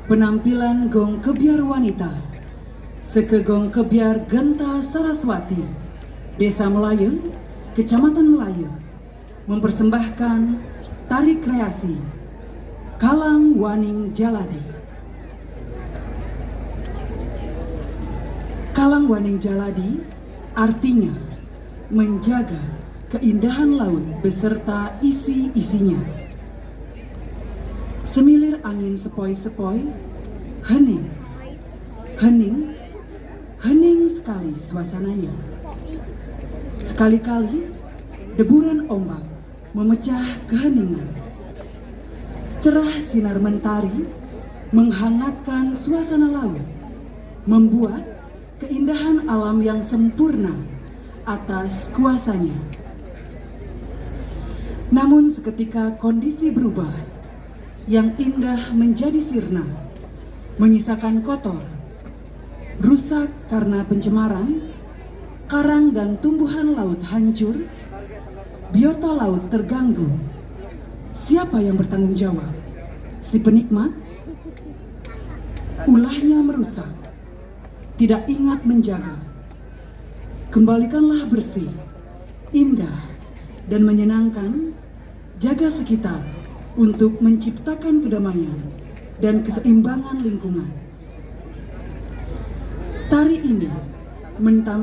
Penampilan Gong Kebiar Wanita Sekegong Kebiar Genta Saraswati, Desa Melayu, Kecamatan Melayu, mempersembahkan tari kreasi Kalang Waning Jaladi. Kalang Waning Jaladi artinya menjaga keindahan laut beserta isi-isinya. Semilir angin sepoi-sepoi, hening, hening, hening sekali suasananya. Sekali-kali deburan ombak memecah keheningan. Cerah sinar mentari menghangatkan suasana laut, membuat keindahan alam yang sempurna atas kuasanya. Namun seketika kondisi berubah, yang indah menjadi sirna, menyisakan kotor, rusak karena pencemaran, karang dan tumbuhan laut hancur, biota laut terganggu. Siapa yang bertanggung jawab? Si penikmat? Ulahnya merusak, tidak ingat menjaga. Kembalikanlah bersih, indah, dan menyenangkan, jaga sekitar untuk menciptakan kedamaian dan keseimbangan lingkungan. Tari ini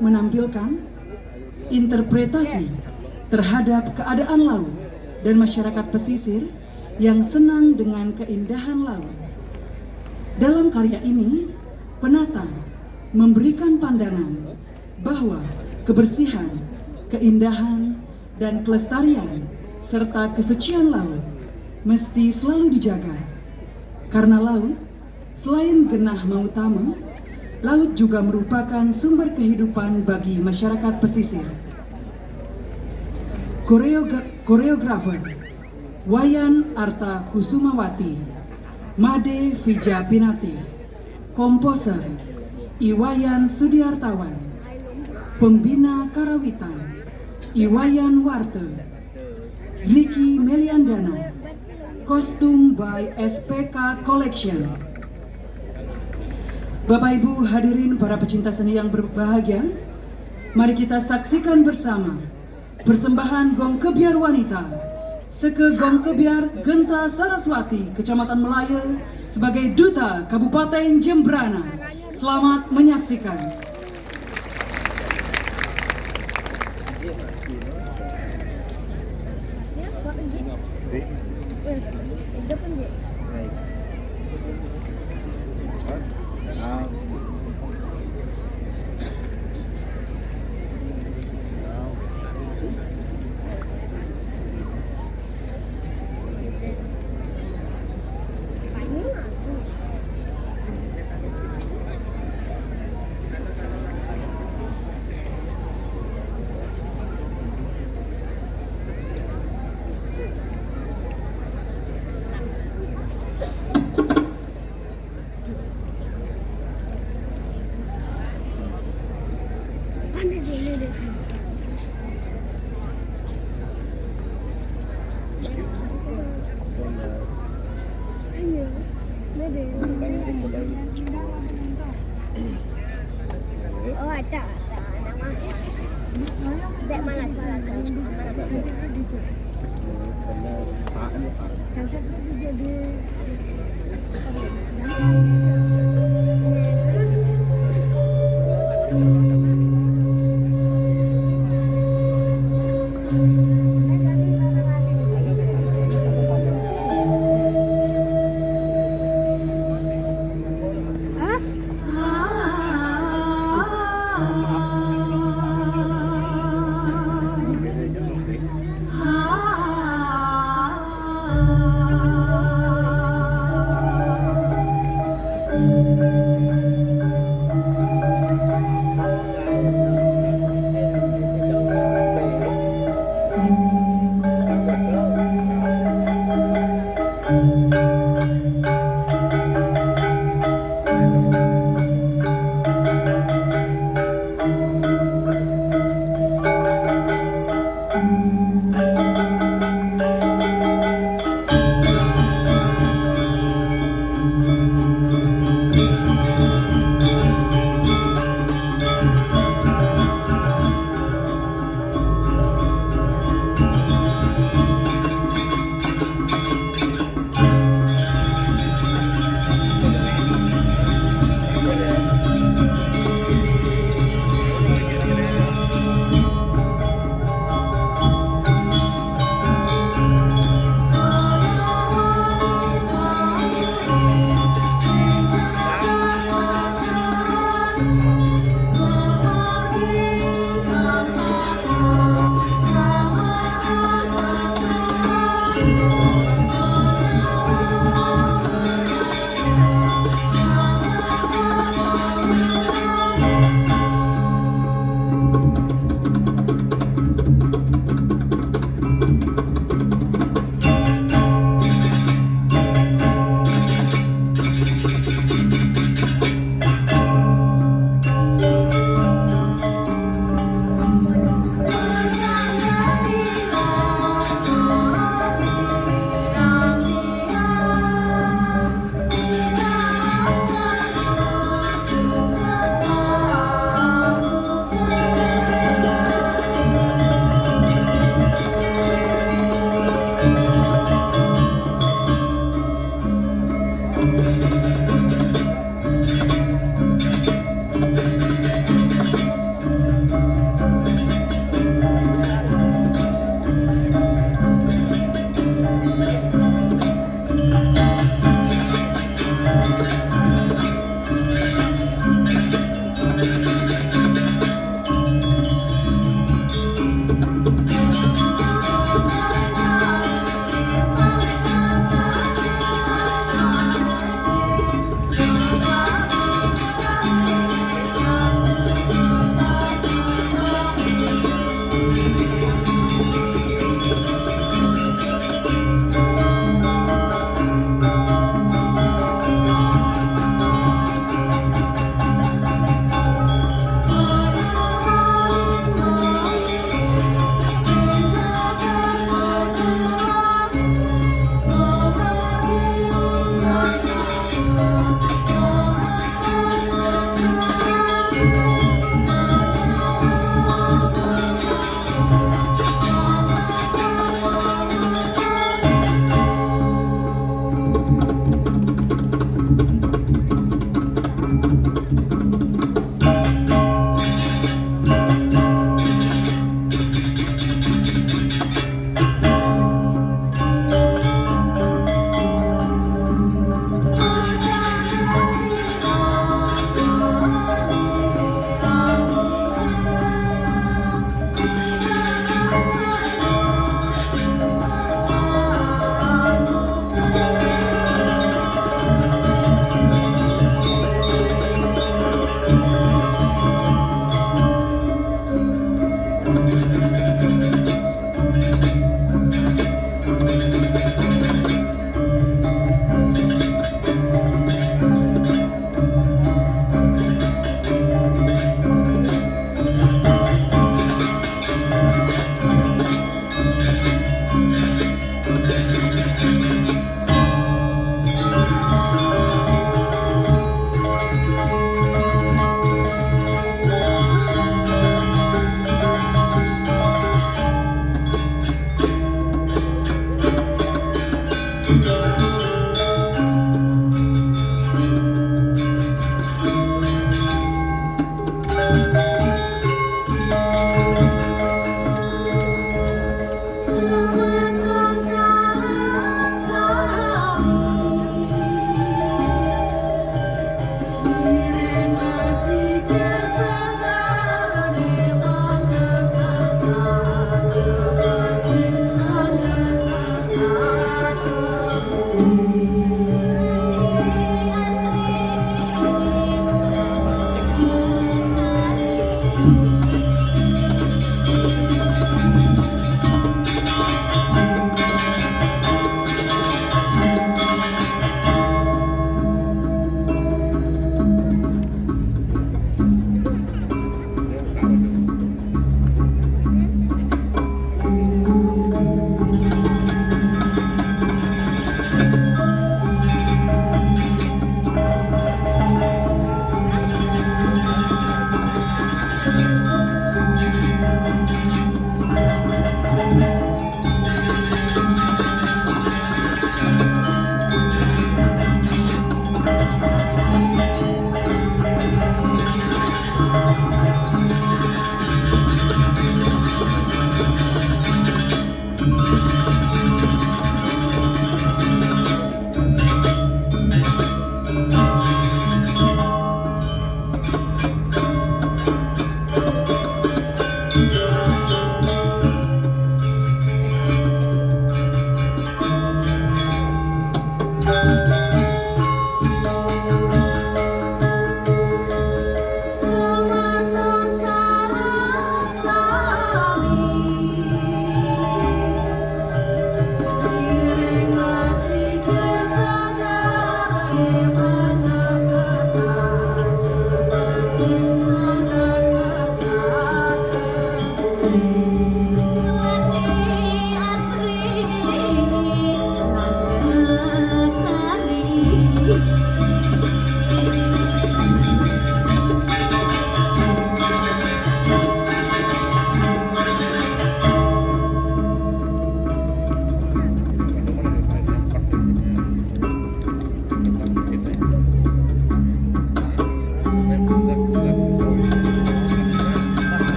menampilkan interpretasi terhadap keadaan laut dan masyarakat pesisir yang senang dengan keindahan laut. Dalam karya ini, penata memberikan pandangan bahwa kebersihan, keindahan, dan kelestarian serta kesucian laut mesti selalu dijaga. Karena laut, selain genah mautama, laut juga merupakan sumber kehidupan bagi masyarakat pesisir. Koreografer Wayan Arta Kusumawati, Made Vija Pinati, komposer Iwayan Sudiartawan, pembina karawitan Iwayan Warte, Ricky Meliandana, kostum by SPK Collection. Bapak Ibu hadirin para pecinta seni yang berbahagia, mari kita saksikan bersama persembahan Gong Kebiar Wanita Sekegong Kebiar Genta Saraswati, Kecamatan Melayu, sebagai Duta Kabupaten Jembrana. Selamat menyaksikan. Oh ada nama. Dek mana salah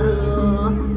Aduh.